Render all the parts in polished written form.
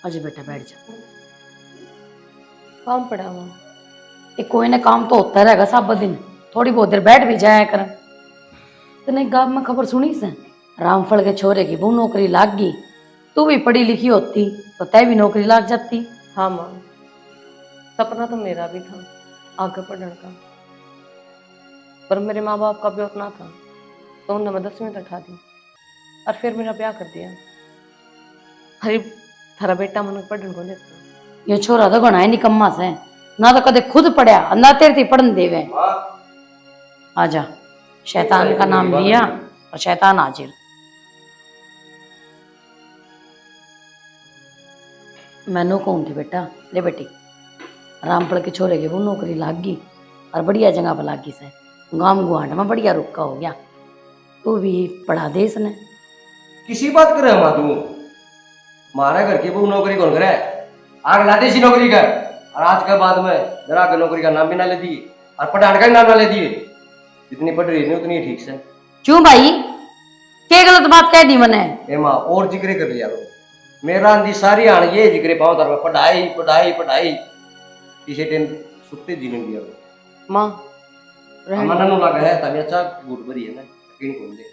अजय बेटा बैठ जा। काम पड़ा हुआ। ये कोई ना काम तो होता रहेगा सब दिन, थोड़ी बहुत देर बैठ भी जाया कर। तने गांव में खबर सुनी से, रामफल के छोरे की वो नौकरी लाग गई। तू भी पढ़ी लिखी होती तो तय भी नौकरी लाग जाती। हाँ माँ, सपना तो मेरा भी था आगे पढ़ने का, पर मेरे माँ बाप का भी उतना था तो उन्होंने मैं 10वीं तक उठा दी और फिर मेरा ब्याह कर दिया। अरे थारा बेटा मन पढ़ने को देता। ये छोरा तो घना ही निकम्मा से, ना तो कदे खुद पढ़या ना तेरे थी पढ़न देवे। आजा, शैतान का नाम लिया और शैतान हाजिर। मैनू कौन थी बेटा, ले बेटी, रामफल के छोरे की वो नौकरी लाग गई और बढ़िया जगह पर लागी से, गांव गुआंढ में बढ़िया रुका हो गया। तू भी पढ़ा दे इसने। किसी बात करे माँ तू, मारे घर की बहू नौकरी कौन करे? आग ला दे सी नौकरी कर, और आज के बाद में जरा के नौकरी का नाम भी ना ले दी और पढ़ाने का भी नाम ना ले दिए। जितनी पढ़ रही नहीं उतनी ठीक से। क्यों भाई, क्या गलत बात कह दी मैंने? ए माँ और जिक्र कर लिया लो, मेरा अंधी सारी आन ये जिक्र पाओ तर पढ़ाई पढ़ाई पढ़ाई, किसी टाइम सुते जीने दिया लो। माँ मन नु लगा है तभी अच्छा गुट भरी है ना, यकीन कौन दे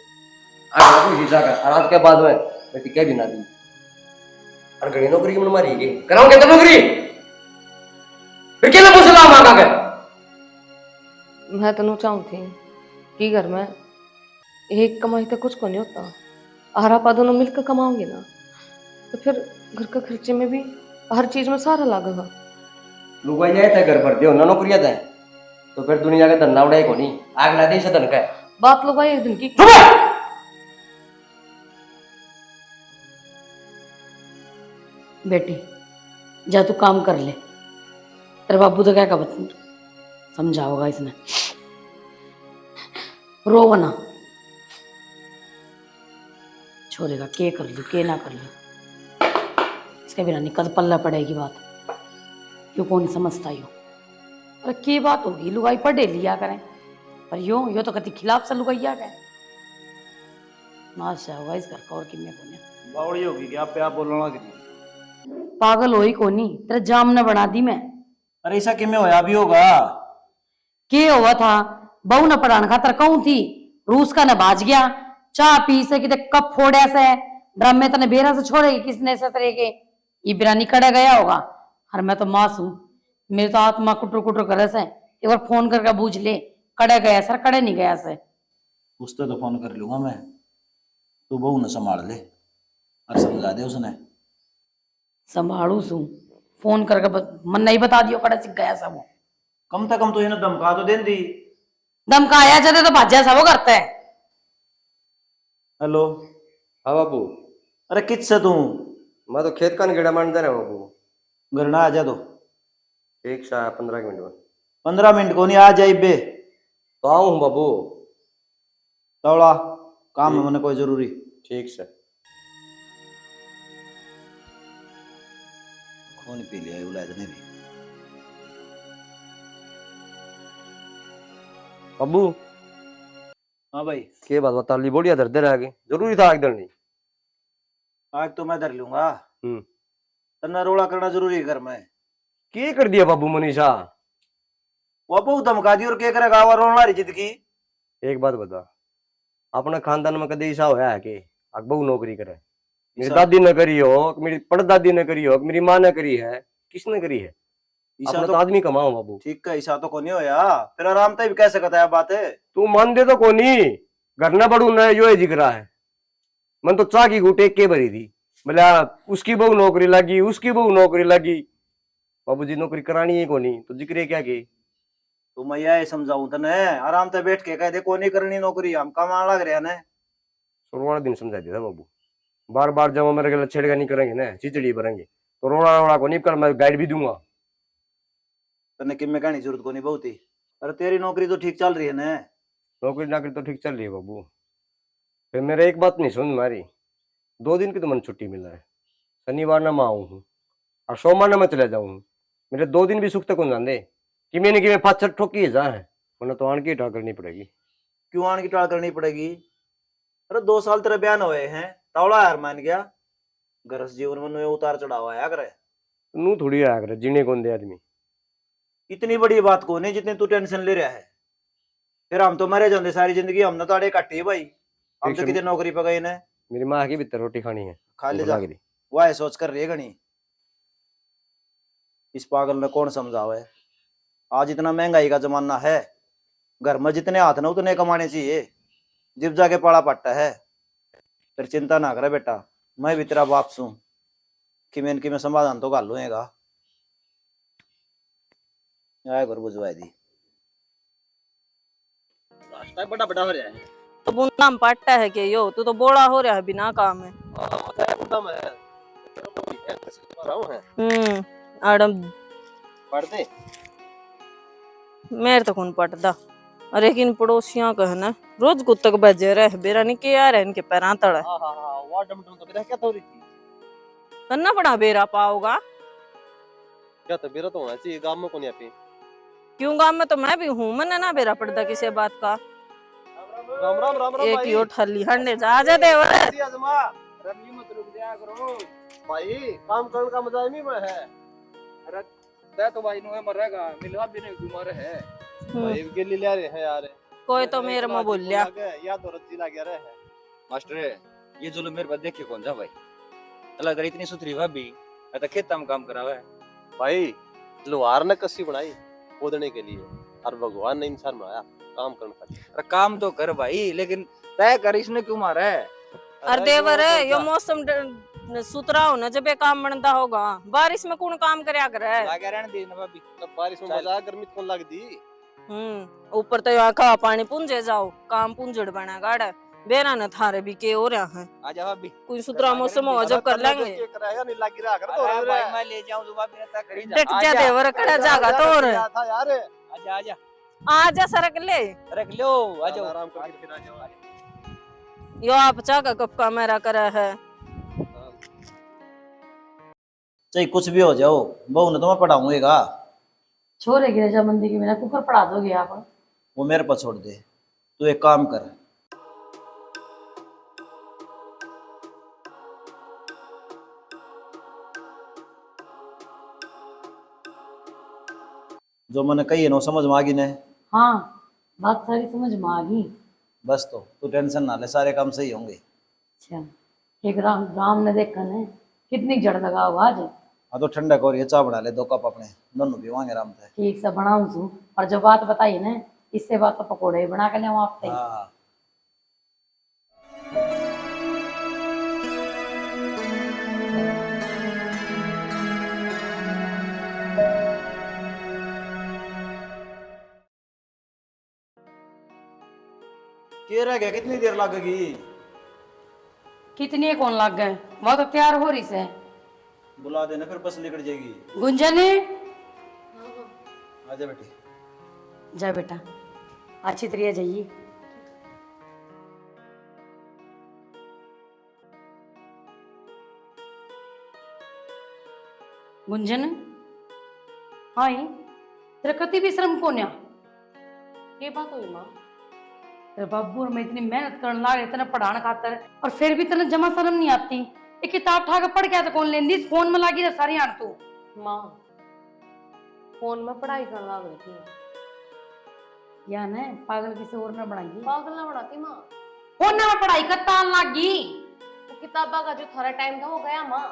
आगे कोई हिस्सा कर, और आज के बाद में मैं टिके भी ना दी और घड़ी नौकरी की मन मारी गई कराऊं क्या नौकरी? फिर क्या मुसला मांगा कर? मैं तो चाहूँ थी कि घर में एक कमाई तो कुछ को नहीं होता, आरा पा दोनों मिलकर कमाओगे ना तो फिर घर का खर्चे में भी हर चीज में सारा लागेगा। लोग जाए थे घर पर दे ना नौकरियां थे तो फिर दुनिया का धंधा उड़ाई को नहीं आग ला दे से धन का बात लोग एक दिन की। बेटी जा तू काम कर ले, तेरे बाबू तो क्या का समझाओगा इसने। रो ना, छोरे का के कर ली के ना कर ली, इसके बिना निकल पल्ला पड़ेगी बात। क्यों कौन समझता यो? अरे की बात होगी, लुगाई पढ़े लिया करें, पर यो तो कति खिलाफ से लुगाइया गए। नाशा होगा इस घर का और किन्ने कोने। बावड़ी होगी क्या पे आप बोलना लग रही? पागल होई कोनी, तेरा जाम न बना दी मैं। अरे ऐसा किमें होया भी होगा? के हुआ था, बहू न पढ़ाने खातर कहूं थी, रूस का न बाज गया, चाह पी से कि कप फोड़े से ड्रम में तने बेरा से छोड़ेगी किसने से तरह के ये बिरानी कड़े गया होगा। और मैं तो मासूम, मेरे तो आत्मा कुटर कुटर करे से, एक बार फोन करके पूछ ले कड़े गया सर कड़े नहीं गया से। उससे तो फोन कर लूंगा मैं, तू बहू न संभाल ले और समझा दे उसने। संभालू सू, फोन करके मन नहीं बता दियो कड़े सिख गया सब। कम से कम तो इन्हें धमका तो दें दी। धमकाया जाते तो भाज्या सब करता है। हेलो। हाँ बाबू। अरे किससे तू? मैं तो खेत का गेड़ा मानता रहा बाबू। घर ना आ जा तो एक सा 15 मिनट में। 15 मिनट को नहीं आ जाए बे तो आऊँ बाबू। तौड़ा काम है मैंने कोई जरूरी। ठीक से। खून पी लिया उलाद ने भी। बाबू हाँ भाई। के बात बता ली बोलिया दर्द रह गई, जरूरी था एकदम नहीं। आज तो मैं धर लूंगा, हम्म। तना रोड़ा करना जरूरी है घर में। के कर दिया बाबू मनीषा? वो बहुत धमका दी और क्या करेगा वो रोना रही जिंदगी। एक बात बता, अपने खानदान में कदे ऐसा होया है कि बहू नौकरी करे? मेरी ईसा- दादी ने करी हो, मेरी परदादी ने करी हो, मेरी माँ ने करी है, किसने करी है? ईसा अपना तो तो आदमी कमाओ बाबू। ठीक है, ईसा तो को नहीं होया फिर आराम तक भी कैसे कहता है बात है। तू मान दे तो कोनी, घर न बड़ू न यो जिक्र है। मन तो चाह की घूट एक के भरी थी, बोले उसकी बहू नौकरी लगी, उसकी बहू नौकरी लगी। बाबूजी नौकरी करानी है कोनी तो जिक्र क्या की? तो मैं यही समझाऊं तने, आराम से बैठ के कह दे कोई नहीं करनी नौकरी, हम कमाने लग रहे हैं ने। रोड़ा दिन समझा दिया था बाबू, बार बार जब मेरे गलत छेड़गा नहीं करेंगे ना चिचड़ी भरेंगे तो रोड़ा रोड़ा को नहीं कर, मैं गाइड भी दूंगा। तने किम कहने की जरूरत को नहीं बहुत ही। अरे तेरी नौकरी तो ठीक चल रही है ने। नौकरी नाकरी तो ठीक चल रही है बाबू, फिर मेरा एक बात नहीं समझ मारी। 2 दिन की तो मन छुट्टी मिला है, शनिवार ना मैं आऊँ हूँ और सोमवार ना मैं चले जाऊँ हूँ। मेरे 2 दिन भी सुख तक कौन जाने कि मैंने कि मैं 5 ठोकी है जहाँ है, वरना तो आन की टा करनी पड़ेगी। क्यों आने की टाल करनी पड़ेगी? अरे 2 साल तेरे बयान हुए हैं, तौला यार मान गया। गरज जीवन में नुए उतार चढ़ाव आया करे। नू थोड़ी आया करे जीने कौन दे आदमी। इतनी बड़ी बात को नहीं जितनी तू टेंशन ले रहा है। फिर हम तो मरे जाते सारी जिंदगी, हमने तो आड़े काटी है भाई। हम तो एक कितने नौकरी पे गए ने। मेरी माँ की भीतर रोटी खानी है, खा ले भूख जा, लग रही। वाह सोच कर रही है घनी। इस पागल ने कौन समझावे। आज इतना महंगाई का जमाना है, घर में जितने हाथ ना उतने कमाने चाहिए। जिब जाके पाड़ा पट्टा है। फिर चिंता ना करे बेटा, मैं भी तेरा बाप सू कि मैं समाधान तो गाल लूंगा। आए घर बुझवाई दी। रास्ता बड़ा बड़ा हो रहा है। तो बुना में पट्टा है कि यो तू तो बोड़ा हो रहा है बिना काम है। आड़म पढ़ दे। मेरे तो कौन पटदा। अरे किन पड़ोसियां कहना रोज कुत्तक बजे रहे बेरा नहीं के यार इनके पैरा तड़ा हां हां हां वार्ड में तो मेरा क्या तो रही थी। करना बड़ा बेरा पाओगा। क्या तो मेरा तो होना चाहिए गांव में कौन यहाँ पे। क्यों गांव में तो मैं भी हूँ, मैंने ना बेरा पड़ता किसी बात का। राम राम राम राम एक भाई। यो ठल्ली हंडे जा देवर। जी आजमा रमी मत रुक जाया करो भाई, काम करने का मजा ही में है। अरे ते तो भाई नुए मरेगा मिलवा भी नहीं बीमार है। भाई के लिए ले रहे हैं यार। कोई तो मेरे में बोल लिया। या तो रज्जी लग रहा है। मास्टर ये जुल्म मेरे पर देखे कौन जा भाई। अल्लाह करे इतनी सुथरी भाभी मैं तो खेत में काम करावे। भाई लोहार ने कसी बनाई खोदने के लिए, और भगवान ने इंसान बनाया काम करने का। अरे काम तो कर भाई, लेकिन तय कर इसने क्यों मारा है। अरे देवर यो मौसम सुतरा हो ना जब ये काम बनता होगा, बारिश में कौन काम करया करे। लागे रहने दे ना भाभी। तब बारिश में मजा गर्मी कौन लग दी। ऊपर तो यहाँ खा पानी पुंजे जाओ, काम पुंजड़ बना गाड़ा बेरा न थारे भी के हो रहा है। आजा भाभी। कोई सुतरा मौसम हो जब कर लेंगे। कराया नहीं लग रहा कर तो अरे भाई मैं ले जाऊं तो भाभी ने तक करी जा। डट जा देवर कड़ा जागा तोर। था यार। आजा आजा आजा सरक ले रख लो। आजा आराम करके फिर आ जाओ। यो आप चाका कब का मेरा करा है। चाहे कुछ भी हो जाओ, बहू ने तो मैं पढ़ाऊंगा। छोरे की रजामंदी के बिना कुकर पढ़ा दोगे आप। वो मेरे पर छोड़ दे। तू एक काम कर, जो मैंने कही है ना समझ में आ गई ने। हाँ बात सारी समझ में आ गई। बस तो तू टेंशन ना ले, सारे काम सही होंगे। अच्छा एक राम राम ने देखा ने कितनी जड़ लगा हुआ आज। हाँ तो ठंडक हो रही है, चाय बना ले 2 कप अपने, दोनों पीवांगे आराम से। ठीक से बनाऊं छू, और जो बात बताई ना इससे बात तो पकोड़े ही बना के ले आप तक। हाँ क्या रह गया, कितनी देर लगेगी। कितनी कौन लग गए, वो तो तैयार हो रही से। बुला देना फिर बस निकल जाएगी। गुंजन आजा बेटी। जा बेटा अच्छी तरह जाइए। गुंजन हाँ तेरा कति भी श्रम को ये बात हुई माँ। तेरे बाबू और मैं इतनी मेहनत करने लग रहे तेने पढ़ाने खातर, और फिर भी तेने जमा शर्म नहीं आती। एक किताब उठा के पढ़ के तो कौन लेंदी, फोन में लगी रह सारी आन तू। माँ फोन में पढ़ाई करने लग रही थी। या ने पागल किसी और ने बनाई। पागल ना बनाती माँ। फोन में पढ़ाई करता लगी। वो किताबा का जो थोड़ा टाइम था वो गया माँ।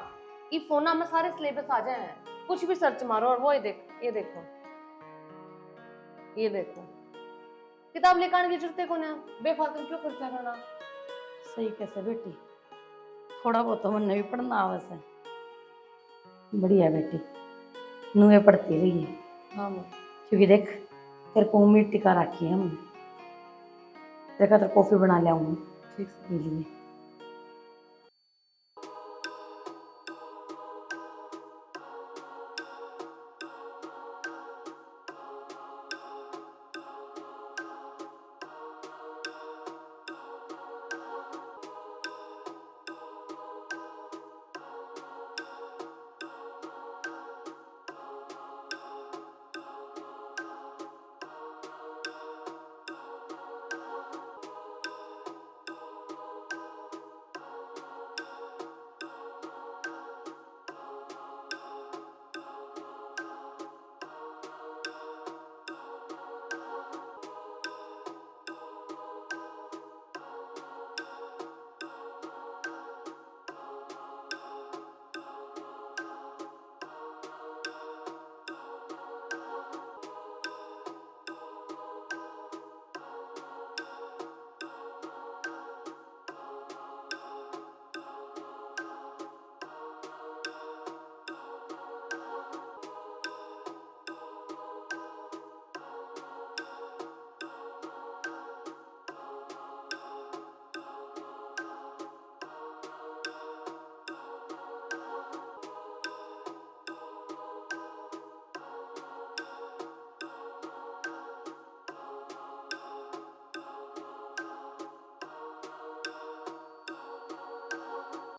ये फोन में सारे सिलेबस आ जाए हैं, कुछ भी सर्च मारो और वो ये देखो ये देखो। किताब लेकर आने की जरूरत है को ना, बेफालतू क्यों खर्चा करना। सही कैसे बेटी, थोड़ा बहुत तो मन भी पढ़ना आवश्यक है। बढ़िया बेटी नुए पढ़ती रही है। हाँ माँ। क्योंकि देख तेरे को उम्मीद टिका रखी है हम। देखा तो कॉफी बना ले आऊंगी ठीक के लिए।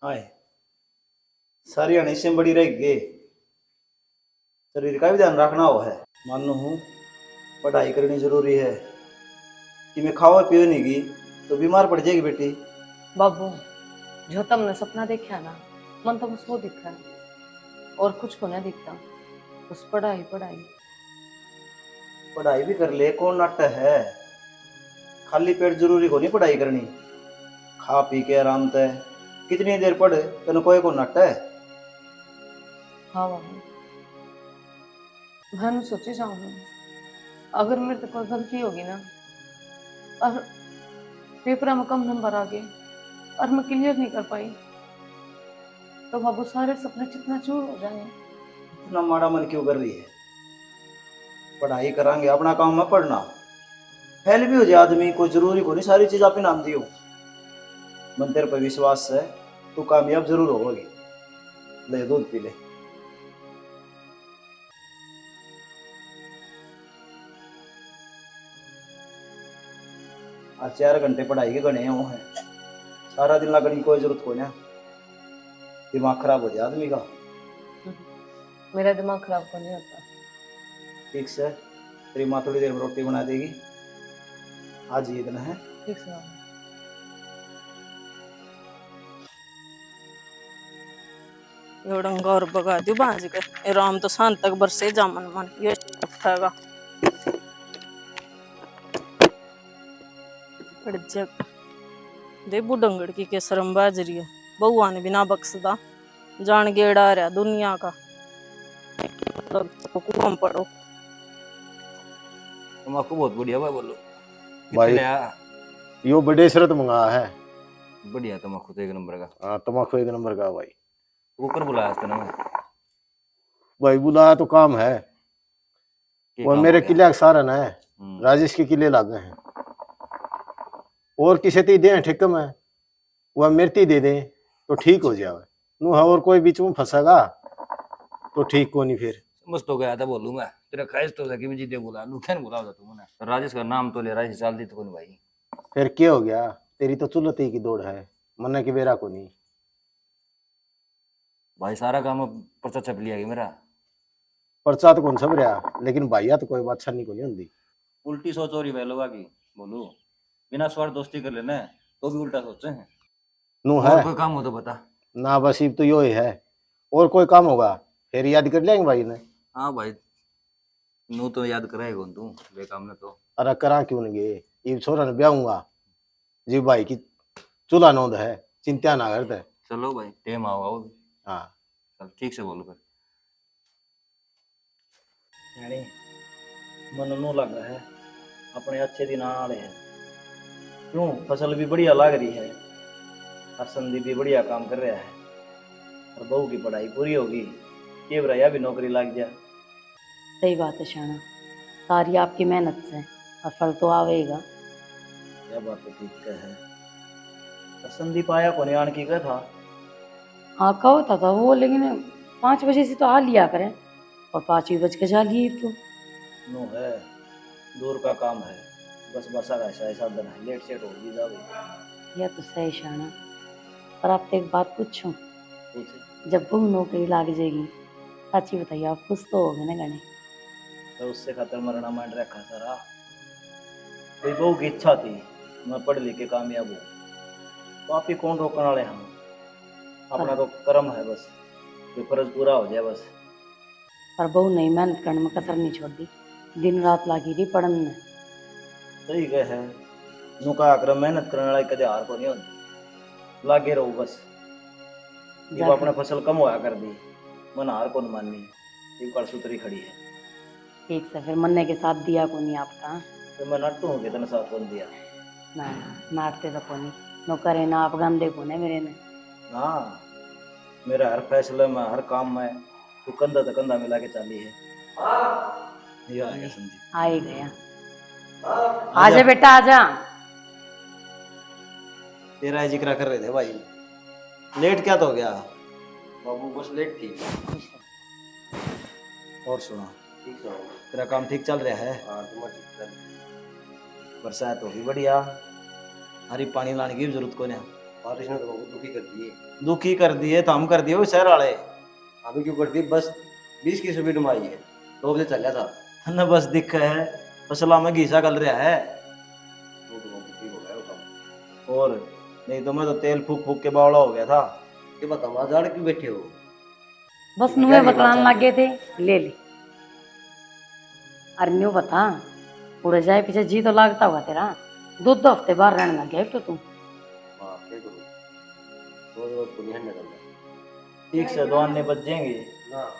आए सारी अनिश्चय बड़ी रह गई। शरीर का भी ध्यान रखना हो है। मान लो हूँ पढ़ाई करनी जरूरी है कि मैं खाओ पियो नहीं गई तो बीमार पड़ जाएगी बेटी। बाबू, जो तुमने सपना देखा ना, मन तो बस वो दिखा है और कुछ को नहीं दिखता। बस पढ़ाई पढ़ाई। पढ़ाई भी कर ले, कौन नाटक है। खाली पेट जरूरी को नहीं पढ़ाई करनी। खा पी के आराम तय कितनी देर पढ़े तेन कोई को नाटक है। हाँ बाबू, मैं सोचे जाऊंगा अगर मेरे से कोई गलती होगी ना और पेपर में कम नंबर आ गए और मैं क्लियर नहीं कर पाई तो बाबू सारे सपने चिकना चूर हो जाए। इतना माड़ा मन क्यों कर रही है। पढ़ाई करांगे अपना काम में पढ़ना। फेल भी हो जाए आदमी कोई जरूरी को नहीं सारी चीज आप ही नाम दियो। मन तेरे पर विश्वास है तू कामयाब जरूर होगी। ले दूध पी ले। आज 4 घंटे पढ़ाई के गणे हो हैं। सारा दिन लगने की कोई जरूरत को ना। दिमाग खराब हो जाए आदमी का। मेरा दिमाग खराब तो नहीं होता। ठीक से तेरी माँ थोड़ी देर में रोटी बना देगी। आज ये दिन है। ठीक से बाबू। एवढं घर बघा दू भाज के राम तो शांत तक बरसे जामन मन ये ठगा जग दे बुडंगड़ की के शरम बाजरी है। बउआ ने बिना बख्शदा जान गेड़ा रहा दुनिया का। कुम पड़ो तम्बाकू बहुत बढ़िया भाई बोलो। भाई कितने आया? यो बड़े शरत मंगा है। बढ़िया तम्बाकू तो 1 नंबर का। हाँ तम्बाकू 1 नंबर का भाई। कुकर बुलाया था ना मैं। भाई बुलाया तो काम है। के वो काम मेरे हो गया? किले का सारन है। हम्म। राजेश के किले लागे हैं और किसे ती दे ठेकम है वह मेरती दे दे तो ठीक हो जाए। नू है और कोई बीच में फंसेगा तो ठीक को नहीं। फिर समझ तो गया था बोलूँ मैं। तेरा ख्वाहिश तो था कि मुझे दे बुला लूं। क्या बुला तुमने राजेश का नाम तो ले राजेश साल दी तो कौन भाई। फिर क्या हो गया। तेरी तो चुलती की दौड़ है मन्ना की बेरा को नहीं। भाई सारा काम अब पर्चा छप लिया मेरा। पर्चा तो कौन सब रहा लेकिन भाइया तो कोई बात छनी को नहीं होती। उल्टी सोच हो रही भाई लोगों की। बोलू बिना स्वार्थ दोस्ती कर लेना तो भी उल्टा सोचते हैं। नू और है कोई काम हो तो बता। ना बस तो यो ही है और कोई काम होगा फिर याद कर लेंगे भाई ने। हाँ भाई नू तो याद कराएगा कौन तू वे काम ने तो। अरे करा क्यों नहीं गए ये छोरा ने ब्याहूंगा जी भाई की चूल्हा नोंद है चिंता ना करते। चलो भाई टाइम आओगा वो भी। हाँ चल ठीक से बोलो फिर। यानी मन नू लग रहा है अपने अच्छे दिन आने वाले हैं। क्यों फसल भी बढ़िया लग रही है और संदीप भी बढ़िया काम कर रहा है और बहू की पढ़ाई पूरी होगी। ये भैया भी नौकरी लग जाए। सही बात है शाना, सारी आपकी मेहनत से और फल तो आवेगा। यह बात तो ठीक है। और संदीप आया को आन की क्या था। हाँ कहो था वो, लेकिन 5 बजे से तो आ लिया करें और 5 ही बज के जा लिए तो। नो है दूर का काम है। बस बसा का ऐसा साधन है लेट सेट हो भी जाओ। यह तो सही शाना, पर आपसे एक बात पूछूं। पूछे जब बहू नौकरी लाग जाएगी, सच्ची बताइए आप खुश तो होगे ना गणे? तो उससे खतर मरना मांड रखा सारा। कोई बहू की इच्छा थी मैं पढ़ लिख के कामयाब हूँ तो आप ही कौन रोकने वाले हम। अपना तो कर्म है बस जो फर्ज पूरा हो जाए बस। पर बहू नहीं मेहनत करने में कसर नहीं छोड़ दी, दिन रात लागी रही पढ़न में। सही गए है नुका आकर मेहनत करने वाला कदे हार को नहीं होती। लागे रहो बस। जब अपने फसल कम होया कर दी मन हार को नहीं माननी। ये कल सुतरी खड़ी है ठीक से फिर मन्ने के साथ दिया को नहीं आपका। तो मैं नट्टू हूँ कितने साथ बोल दिया। ना नाटते तो कोनी नो करे ना आप गंदे को ने मेरे ने। हाँ मेरे हर फैसले में हर काम में तू कंधा तो कंधा मिला के चाली है। ये आ गया संदीप। आ ही गया। आजा बेटा आजा। तेरा ही जिक्र कर रहे थे भाई। लेट क्या तो हो गया। बाबू बस लेट थी। और सुना ठीक से तेरा काम ठीक चल रहा है। हाँ तुम्हारा ठीक चल। बरसात होगी बढ़िया। हरी पानी लाने की भी जरूरत को नहीं। बारिश ने तो बहुत दुखी कर दिए। दुखी कर दिए तो हम कर दिए वो शहर वाले। अभी क्यों कर दी? बस 20 की स्पीड में आई है, 2 बजे चल था। न बस दिख है फसला में घीसा गल रहा है। वो तो बहुत दुखी हो गया वो काम। और नहीं तो मैं तो तेल फूक फूक के बावड़ा हो गया था। ये बताओ वहां जाड़ क्यों बैठे हो? बस क्या नुए नहीं बतलाने बात लग गए थे, ले ले। अरे न्यू बता, उड़े जाए पीछे जी तो लागता होगा तेरा। 2 हफ्ते बाहर रहने लग गया तो तू। हाँ क्या करूँ, रोज रोज को नहीं हटने देना ठीक से 2 आने बच जाएंगे ना।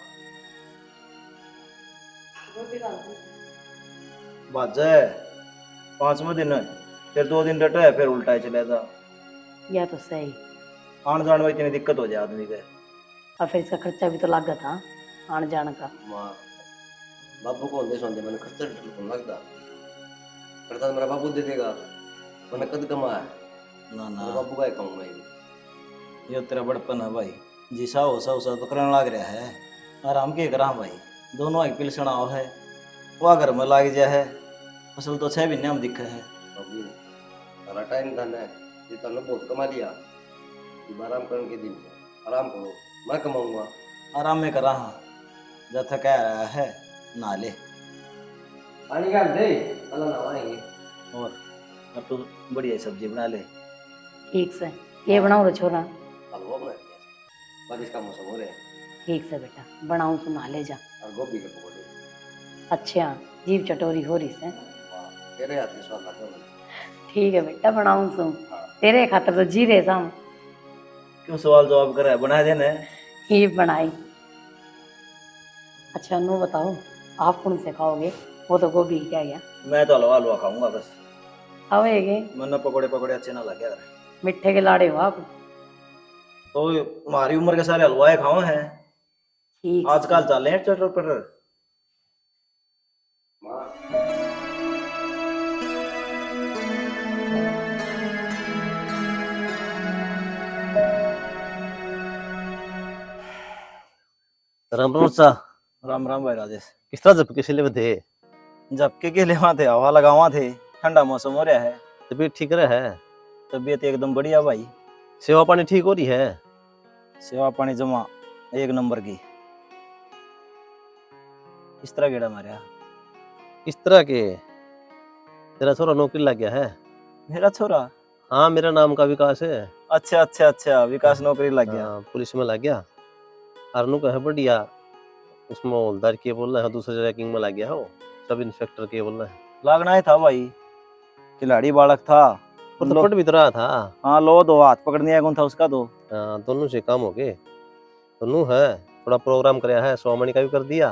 बात है 5वें दिन है, फिर 2 दिन डटा है, फिर उल्टा ही चले जा। या तो सही। आने जाने में इतनी दिक्कत हो जाए आदमी के। और फिर इसका खर्चा भी तो लागत था आने जाने का। माँ बाबू को होंदे सोंदे मैंने खर्चा कौन लगता, खर्चा मेरा बाबू दे देगा। मैंने कद कमाया है, ना मेरे ना बाबू का ही कहूँगा ये। ये तेरा बड़पन है भाई, जिसा हो सा उसा तो करने लग रहा है। आराम के करा भाई, दोनों एक पिलसना हो है, वह घर में लाग जा है। फसल तो 6 महीने हम दिखे है। बाबू सारा टाइम धन है, ये तुमने बहुत कमा लिया। अब आराम करने के दिन है, आराम करो, मैं कमाऊंगा। आराम में करा हाँ, जब थका रहा है ना ले। पानी का दे, कल नहाएंगे। और अब तो बढ़िया सब्जी बना ले। ठीक से ये बनाओ रे छोरा। हलवा बना दिया, बारिश का मौसम हो रहा है। ठीक से बेटा बनाऊं तो नहा ले जा। और गोभी के पकौड़े। अच्छा जीव चटोरी हो रही से। वाह, तेरे हाथ की स्वाद आता है। ठीक है बेटा बनाऊं सो, हाँ। तेरे खातर तो जी रहे साम। क्यों सवाल जवाब कर रहा है, बना देना। ये बनाई। अच्छा नो बताओ, आप कौन से खाओगे? वो तो गोभी क्या गया। मैं तो हलवा हलवा खाऊंगा बस, खाओगे? मन पकौड़े पकौड़े अच्छे ना लगे। मिठे के लाड़े हो आप। तो हमारी उम्र के सारे हलवाए खाओ हैं, ठीक आजकल चले हैं चटर पटर। राम राम सा। राम राम भाई राजेश। किस तरह झपके से लेवे थे? झपके के लेवा थे, हवा लगावा थे, ठंडा मौसम हो रहा है। तबीयत ठीक रहे है? तबीयत एकदम बढ़िया भाई। सेवा पानी ठीक हो रही है? सेवा पानी जमा 1 नंबर की। इस तरह गेड़ा मारा। किस तरह के? तेरा छोरा नौकरी लग गया है? मेरा छोरा? हाँ मेरा नाम का विकास है। अच्छा अच्छा अच्छा, विकास नौकरी लग गया। हाँ, पुलिस में लग गया। अरनू का है बढ़िया, उसमें हवलदार के बोल रहा है, दूसरे रैंकिंग में लग गया हो, सब इंस्पेक्टर के बोल रहा है। लागना ही था भाई, खिलाड़ी बालक था। पर तो पट भी तो रहा था। हाँ लो, 2 हाथ पकड़ने कौन था उसका तो। हाँ, दोनों से काम हो गए। दोनों है थोड़ा प्रोग्राम कराया है, 100 मणि का भी कर दिया।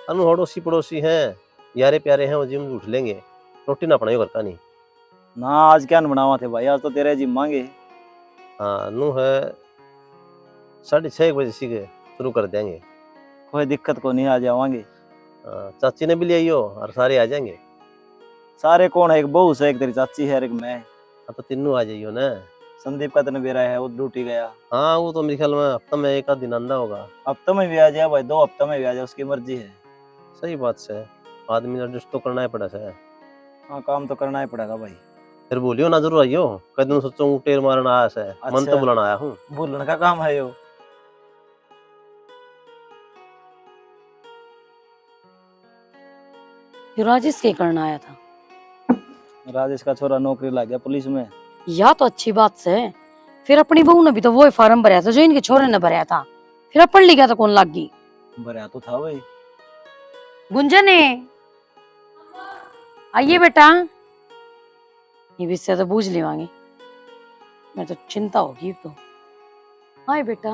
अनु अड़ोसी पड़ोसी हैं, यारे प्यारे हैं, वो जिम उठ लेंगे, रोटी ना पड़ेगी घर का नहीं। ना आज क्या बनावा थे भाई, आज तो तेरे जिम मांगे। हाँ नू है 6:30 बजे से शुरू कर देंगे। कोई दिक्कत को नहीं, आ जावांगे। हाँ, चाची ने भी ले आइयो और सारे आ जाएंगे। सारे कौन है? एक बहू से, एक तेरी चाची है, एक मैं। हाँ तो तीनों आ जाइयो ना। संदीप का तने बेरा है, वो ड्यूटी गया। हाँ वो तो मेरे ख्याल में हफ्ता में 1 आध दिन आंदा होगा। हफ्ते में भी आ जाए भाई, 2 हफ्ते में भी आ जाए, उसकी मर्जी है। सही बात से आदमी ने एडजस्ट तो करना ही पड़ा है। हाँ काम तो करना ही पड़ेगा भाई। फिर बोलियो ना जरूर आइयो, कई दिन सोचो टेर मारना आया से, मन तो अच्छा। बुलाना आया हूँ। बोलने का काम है यो। राजेश के करना आया था? राजेश का छोरा नौकरी लग गया पुलिस में। या तो अच्छी बात से। फिर अपनी बहू ने भी तो वो फॉर्म भरा था जो इनके छोरे ने भरा था, फिर अब पढ़ लिखा तो कौन लग गई? भरा तो था भाई। गुंजन है, आइए बेटा। ये विषय तो बूझ लेवांगे, मैं तो चिंता होगी तो। हाँ बेटा,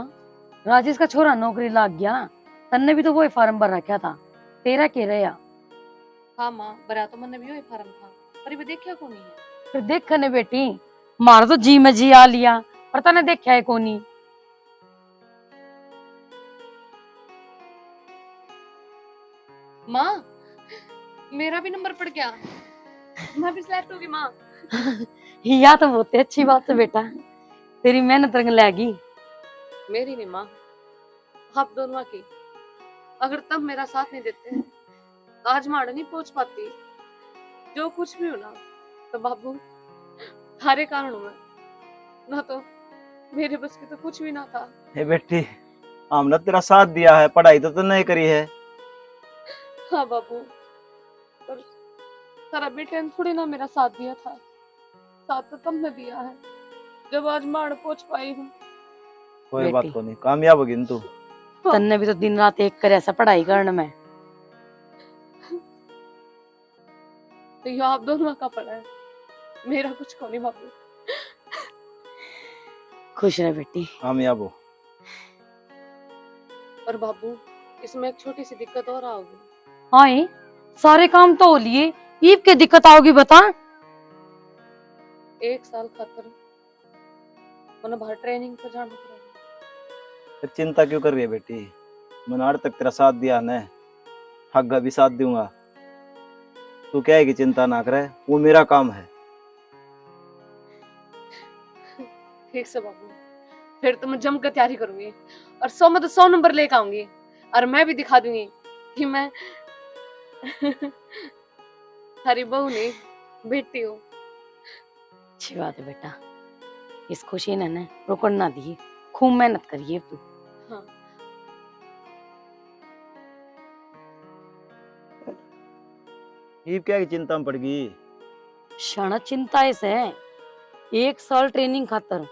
राजेश का छोरा नौकरी लग गया, तन्ने भी तो वो फॉर्म भर रखा था, तेरा के रहा? हाँ माँ, भरा तो मैंने भी वही फार्म था, पर ये देखा कौन है। फिर देखने बेटी, मारा तो जी में जी आ लिया, पर तने देखा है कोनी। माँ मेरा भी नंबर पड़ गया, मैं भी सिलेक्ट होगी माँ। या तो बहुत अच्छी बात है बेटा, तेरी मेहनत रंग लागी। मेरी नहीं माँ, आप दोनों की। अगर तब मेरा साथ नहीं देते तो आज माड़ नहीं पहुंच पाती। जो कुछ भी हो ना, तो बाबू थारे कारण हुआ, ना तो मेरे बस की तो कुछ भी ना था। हे बेटी, हमने तेरा साथ दिया है, पढ़ाई तो नहीं करी है। हाँ बाबू, पर सारा बेटे ने थोड़ी ना मेरा साथ दिया था। साथ तो तुमने दिया है जब आज मार पहुंच पाई हूँ। कोई बात बेटी। को नहीं, कामयाब होगी न तू। तन्ने भी तो दिन रात एक कर ऐसा पढ़ाई करने में। तो ये आप दोनों का पड़ा है, मेरा कुछ को नहीं बाबू। खुश रह बेटी। कामयाब हो। पर बाबू, इसमें एक छोटी सी दिक्कत और आओगी। हाँ ये सारे काम तो हो लिए, ईब की दिक्कत आओगी बता। 1 साल खातर मैंने बाहर ट्रेनिंग पर जाना पड़ेगा। फिर चिंता क्यों कर रही है बेटी? मैंने आज तक तेरा साथ दिया न, आगे भी साथ दूंगा। तू क्या है कि चिंता ना करे, वो मेरा काम है। ठीक से बाबू, फिर तो मैं जमकर तैयारी करूंगी और 100 में तो 100 नंबर लेकर आऊंगी। और मैं भी दिखा दूंगी कि मैं थारी बहू नहीं, बेटी हूँ। अच्छी बात है बेटा, इस खुशी ने ना रुकन ना दिए, खूब मेहनत करिए तू। हाँ। ये क्या की चिंता में पड़ गई? क्षण चिंता ऐसे 1 साल ट्रेनिंग खातर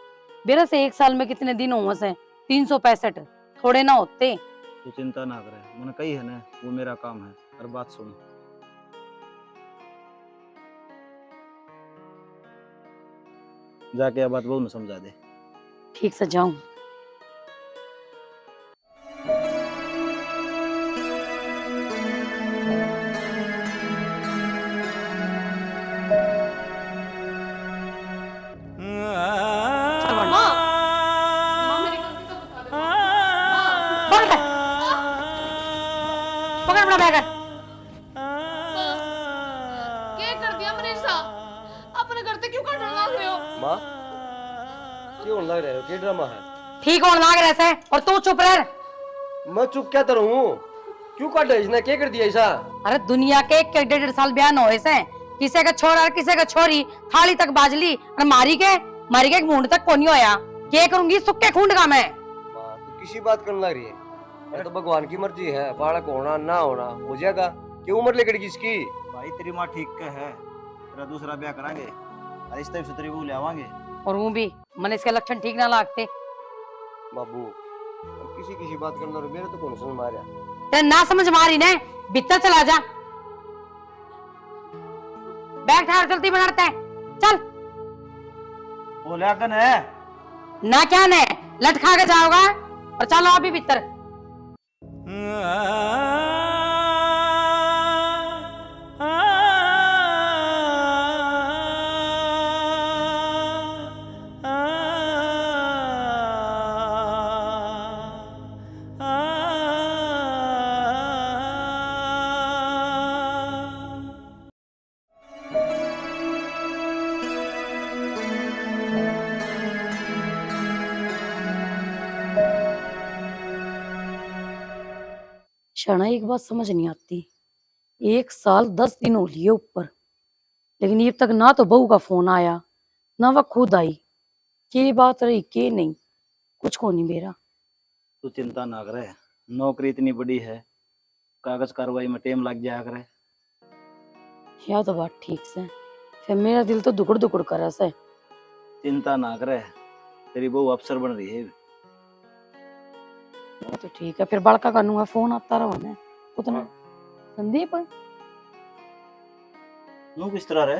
बेरा से 1 साल में कितने दिन हुए से 365 थोड़े ना होते। तू चिंता ना करे, मैंने कही है ना, वो मेरा काम है। और बात सुन, जाके ये बात बहू ने समझा दे। ठीक से जाऊं। माँ मेरी गलती तो बता दे। पकड़ अपना बैग। क्या कर दिया मनीषा? अपने घर से क्यों काटने लग रहे हो? माँ क्यों लग रहे हो? क्या ड्रामा है? ठीक होने लाग रहे से और तू चुप रह। मैं चुप क्या करूँ? क्यों काटा इसने? क्या कर दिया ऐसा? अरे दुनिया के 1.5 साल बयान हो से किसी का छोरा और किसी का छोरी थाली तक बाजली और मारी के मुंड तक कोनी होया। क्या करूंगी सुक्के खूंड का मैं। माँ तो किसी बात करने लग रही है? ये तो भगवान की मर्जी है, बालक होना ना होना हो जाएगा। क्यों उम्र लेकर किसकी? भाई तेरी माँ ठीक का है, तेरा दूसरा ब्याह करांगे, रिश्ते भी सुतरी बहू ले आवांगे। और वो भी मन इसके लक्षण ठीक ना लागते। बाबू अब किसी किसी बात करना मेरे तो कौन समझ मारा। ते ना समझ मारी ने भीतर चला जा। बैग ठार चलती बनाते हैं चल। बोलिया कन है ना क्या ने लटका के जाओगा और चलो अभी भीतर। क्षण एक बात समझ नहीं आती, 1 साल 10 दिन हो लिए ऊपर, लेकिन ये तक ना तो बहू का फोन आया ना वह खुद आई। के बात रही के नहीं, कुछ को नहीं मेरा। तू चिंता ना करे, नौकरी इतनी बड़ी है, कागज कार्रवाई में टाइम लग जाया करे। यह तो बात ठीक से, फिर मेरा दिल तो दुकड़ दुकड़ कर रहा है। चिंता ना करे, तेरी बहू अफसर बन रही है। तो ठीक है, फिर बड़का करूंगा, फोन आता रहा है उतना। संदीप मुंह किस तरह रे?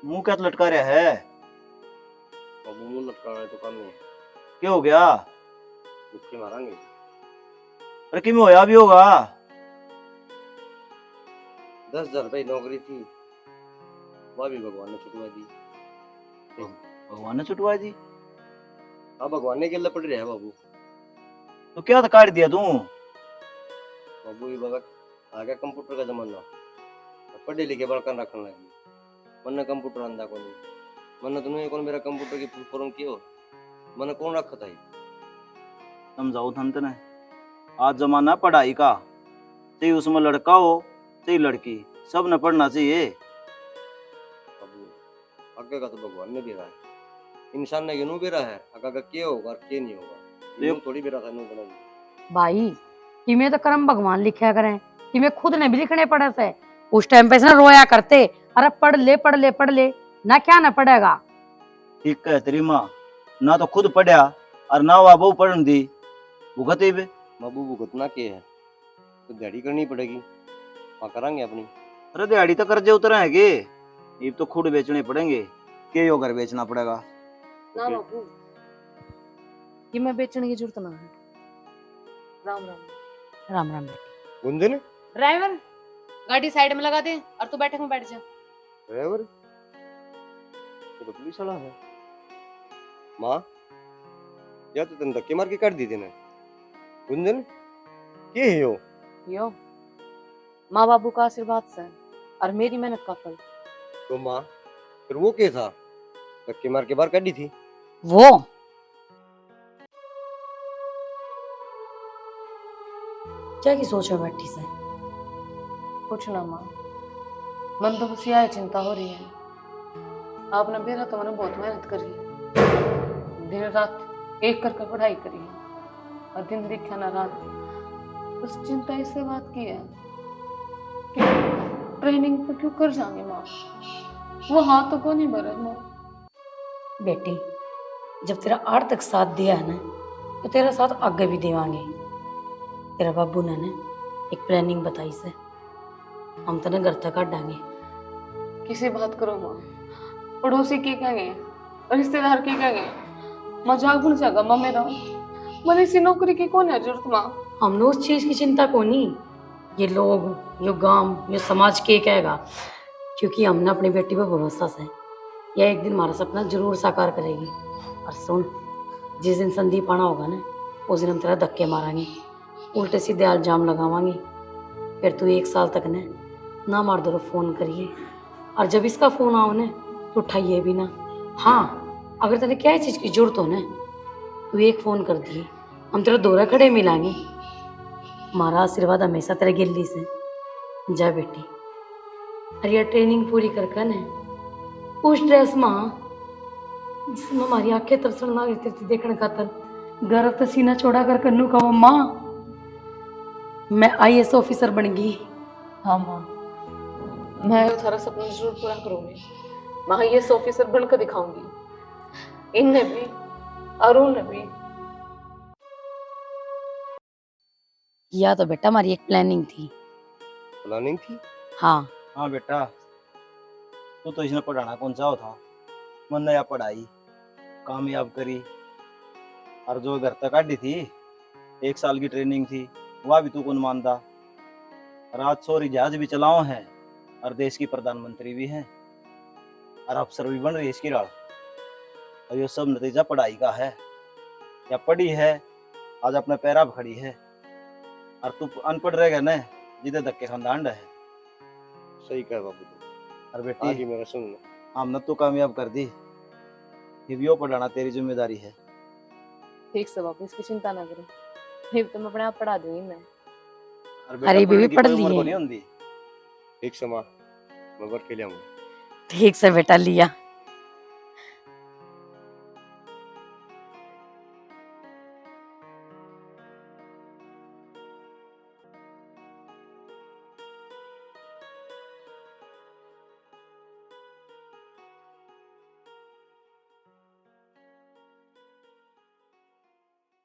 मुंह क्या लटका रहा है? बाबू मुंह लटकाना है तो काम नहीं है। क्या हो गया? मुक्के मारेंगे। अरे किम होया भी होगा। 10,000 रुपए नौकरी थी, वह भी भगवान ने छुटवा दी। भगवान ने छुटवा दी? हाँ भगवान ने केला पड़ रहा है बाबू। तो क्या तो काट दिया तू? बाबू ये वक्त आ गया कंप्यूटर का जमाना, पढ़े लिखे बड़का रखने लगी। मन कंप्यूटर आंदा को नहीं, मन तुमने कौन मेरा कंप्यूटर की फुल फॉर्म कियो, मन कौन रखा था? समझाओ थन तने, आज जमाना पढ़ाई का, चाहे उसमें लड़का हो चाहे लड़की, सब ने पढ़ना चाहिए। बाबू आगे का तो भगवान ने भी रहा है, इंसान ने यूं बेरा है अगर के होगा और के नहीं होगा यूं थोड़ी बेरा था यूं बनाई भाई कि में तो कर्म भगवान लिखा करें कि में खुद ने भी लिखने पड़े से उस टाइम पे से ना रोया करते, अरे पढ़ ले पढ़ ले पढ़ ले ना, क्या ना पढ़ेगा। ठीक कह तेरी माँ, ना तो खुद पढ़या और ना वो बहू पढ़न दी, भुगते बे। बाबू भुगतना के है तो दिहाड़ी करनी पड़ेगी, वहाँ करांगे अपनी। अरे दिहाड़ी तो कर्जे उतरेंगे, ये तो खुद बेचने पड़ेंगे, के यो घर बेचना पड़ेगा। ना बाबू, कि मैं बेचने की जरूरत ना है। राम राम। राम राम बेटी। गुंजन ड्राइवर, गाड़ी साइड में लगा दे और तू बैठक में बैठ जा। ड्राइवर ये तो पुलिस वाला है। माँ या तो तुम धक्के मार के काट दी थी ना। गुंजन के है यो माँ बाबू का आशीर्वाद से और मेरी मेहनत का फल। तो माँ फिर वो क्या था धक्के मार के बाहर काटी थी? वो क्या की सोच में बैठी से? कुछ ना माँ, मन तो बस यह चिंता हो रही है। आपने बेरा तो मैंने बहुत मेहनत करी, दिन रात एक करके पढ़ाई करी और दिन दिखा ना रात। बस चिंता इससे बात की है कि ट्रेनिंग पे क्यों कर जाएंगे माँ, वो हाथ तो को नहीं भरे माँ। बेटी जब तेरा आर्थिक साथ दिया है ना तो तेरा साथ आगे भी देवांगे। तेरा बाबू ने ना एक प्लानिंग बताई से, हम तेने घर तक काटांगे। किसी बात करो माँ, पड़ोसी के कहेंगे, रिश्तेदार के कहेंगे, मजाक बन जाएगा माँ मेरा। मैंने इसी नौकरी की कौन है जरूरत माँ। हमने उस चीज की चिंता को नहीं, ये लोग यो गांव यो समाज के कहेगा, क्योंकि हमने अपनी बेटी पर भरोसा से यह एक दिन हमारा सपना जरूर साकार करेगी। और सुन, जिस दिन संदीप आना होगा ना उस दिन हम तेरा धक्के मारेंगे, उल्टे सीधे इल्जाम लगावांगे। फिर तू 1 साल तक ने ना मार दो फोन करिए, और जब इसका फोन आओ ना तो उठाइए भी ना। हाँ अगर तेरे क्या चीज़ की जरूरत हो ना तू एक फ़ोन कर दिए, हम तेरा दौरा खड़े मिलांगे। हमारा आशीर्वाद हमेशा तेरे गिल्ली से। जा बेटी, अरे यार ट्रेनिंग पूरी करके ना उस ड्रेस माँ जिसमें हमारी आंखें तरसण ना रहती देखने खातर गर्व तो सीना चौड़ा कर कन्नू का माँ मैं IAS ऑफिसर बन गई। हाँ माँ, मैं थारा सपना जरूर पूरा करूंगी। मैं IAS ऑफिसर बनकर दिखाऊंगी, इनने भी अरुण ने भी। या तो बेटा हमारी एक प्लानिंग थी। प्लानिंग थी? हाँ हाँ बेटा, तू तो इसने पढ़ाना कौन चाहो था, मन ने या पढ़ाई कामयाब करी, और जो घर तक काटी थी 1 साल की ट्रेनिंग थी वह भी तू कौन मानता। रात सोरी जहाज भी चलाओ है और देश की प्रधानमंत्री भी हैं और अफसर भी बन रही है इसकी राह। और ये सब नतीजा पढ़ाई का है, या पढ़ी है आज अपने पैरा पे खड़ी है, और तू अनपढ़ रहेगा न जिधे धक्के खानदान है। सही कहा बाबू तो। और बेटी आगे मेरा सुन लो, हमने तो कामयाब कर दी, फिर भी वो पढ़ाना तेरी जिम्मेदारी है। ठीक से बाबू, इसकी चिंता ना करो, फिर तो मैं अपने आप पढ़ा दूंगी मैं। और बेटा अरे पढ़ने बीवी की पढ़ कोई उम्र लिए। को नहीं होती। ठीक से माँ मैं वर्क के लिए आऊँगा। ठीक से बेटा लिया।